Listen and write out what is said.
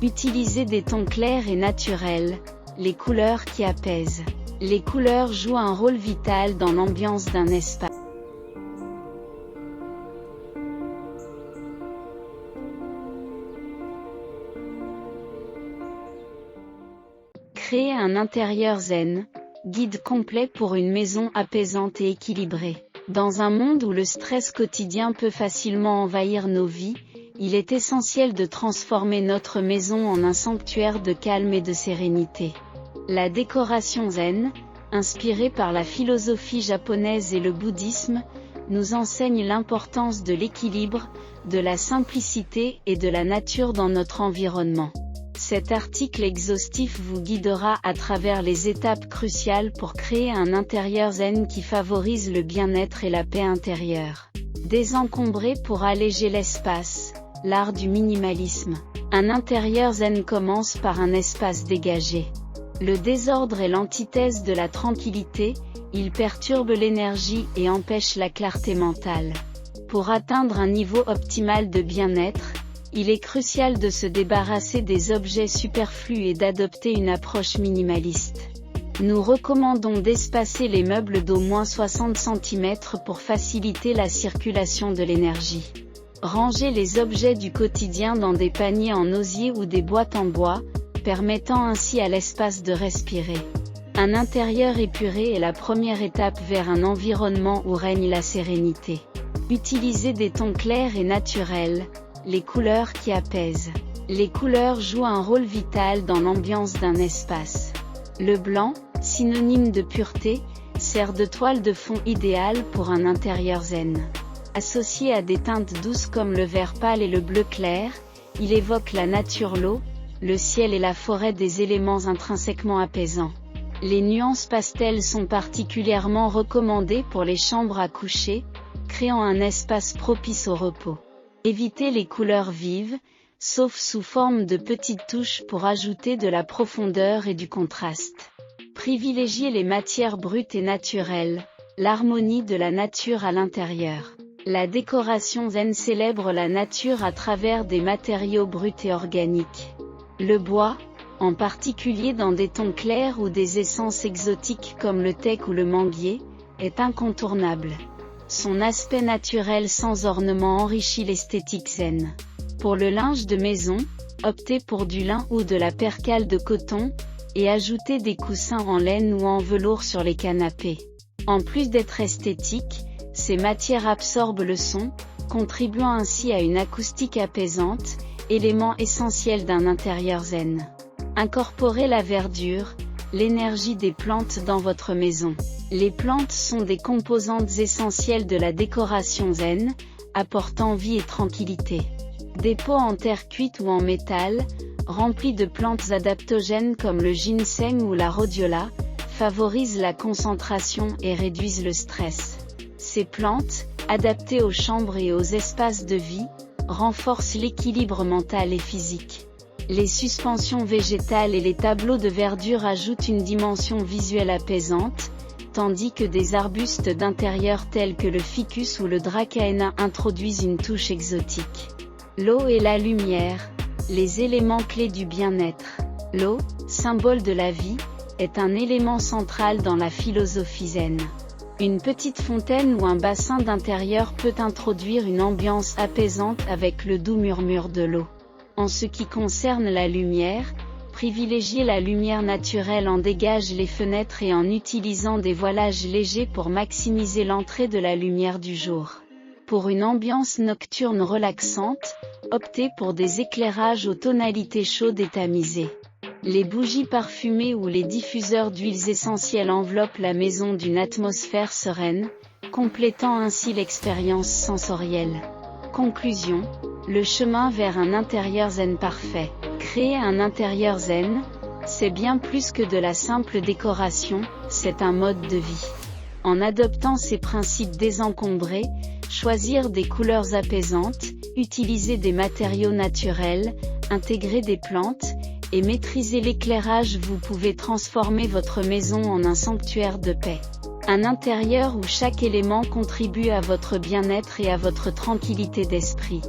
Utilisez des tons clairs et naturels, les couleurs qui apaisent. Les couleurs jouent un rôle vital dans l'ambiance d'un espace. Créer un intérieur zen, guide complet pour une maison apaisante et équilibrée. Dans un monde où le stress quotidien peut facilement envahir nos vies, il est essentiel de transformer notre maison en un sanctuaire de calme et de sérénité. La décoration zen, inspirée par la philosophie japonaise et le bouddhisme, nous enseigne l'importance de l'équilibre, de la simplicité et de la nature dans notre environnement. Cet article exhaustif vous guidera à travers les étapes cruciales pour créer un intérieur zen qui favorise le bien-être et la paix intérieure. Désencombrer pour alléger l'espace, l'art du minimalisme. Un intérieur zen commence par un espace dégagé. Le désordre est l'antithèse de la tranquillité, il perturbe l'énergie et empêche la clarté mentale. Pour atteindre un niveau optimal de bien-être, il est crucial de se débarrasser des objets superflus et d'adopter une approche minimaliste. Nous recommandons d'espacer les meubles d'au moins 60 cm pour faciliter la circulation de l'énergie. Rangez les objets du quotidien dans des paniers en osier ou des boîtes en bois, permettant ainsi à l'espace de respirer. Un intérieur épuré est la première étape vers un environnement où règne la sérénité. Utilisez des tons clairs et naturels, les couleurs qui apaisent. Les couleurs jouent un rôle vital dans l'ambiance d'un espace. Le blanc, synonyme de pureté, sert de toile de fond idéale pour un intérieur zen. Associé à des teintes douces comme le vert pâle et le bleu clair, il évoque la nature, l'eau, le ciel et la forêt, des éléments intrinsèquement apaisants. Les nuances pastel sont particulièrement recommandées pour les chambres à coucher, créant un espace propice au repos. Évitez les couleurs vives, sauf sous forme de petites touches pour ajouter de la profondeur et du contraste. Privilégiez les matières brutes et naturelles, l'harmonie de la nature à l'intérieur. La décoration zen célèbre la nature à travers des matériaux bruts et organiques. Le bois, en particulier dans des tons clairs ou des essences exotiques comme le teck ou le manguier, est incontournable. Son aspect naturel sans ornement enrichit l'esthétique zen. Pour le linge de maison, optez pour du lin ou de la percale de coton, et ajoutez des coussins en laine ou en velours sur les canapés. En plus d'être esthétiques, ces matières absorbent le son, contribuant ainsi à une acoustique apaisante, élément essentiel d'un intérieur zen. Incorporez la verdure, l'énergie des plantes dans votre maison. Les plantes sont des composantes essentielles de la décoration zen, apportant vie et tranquillité. Des pots en terre cuite ou en métal, remplis de plantes adaptogènes comme le ginseng ou la rhodiola, favorisent la concentration et réduisent le stress. Ces plantes, adaptées aux chambres et aux espaces de vie, renforcent l'équilibre mental et physique. Les suspensions végétales et les tableaux de verdure ajoutent une dimension visuelle apaisante, tandis que des arbustes d'intérieur tels que le ficus ou le dracaena introduisent une touche exotique. L'eau et la lumière, les éléments clés du bien-être. L'eau, symbole de la vie, est un élément central dans la philosophie zen. Une petite fontaine ou un bassin d'intérieur peut introduire une ambiance apaisante avec le doux murmure de l'eau. En ce qui concerne la lumière, privilégiez la lumière naturelle, en dégage les fenêtres et en utilisant des voilages légers pour maximiser l'entrée de la lumière du jour. Pour une ambiance nocturne relaxante, optez pour des éclairages aux tonalités chaudes et tamisées. Les bougies parfumées ou les diffuseurs d'huiles essentielles enveloppent la maison d'une atmosphère sereine, complétant ainsi l'expérience sensorielle. Conclusion, le chemin vers un intérieur zen parfait. Créer un intérieur zen, c'est bien plus que de la simple décoration, c'est un mode de vie. En adoptant ces principes désencombrés, choisir des couleurs apaisantes, utiliser des matériaux naturels, intégrer des plantes, et maîtriser l'éclairage, vous pouvez transformer votre maison en un sanctuaire de paix. Un intérieur où chaque élément contribue à votre bien-être et à votre tranquillité d'esprit.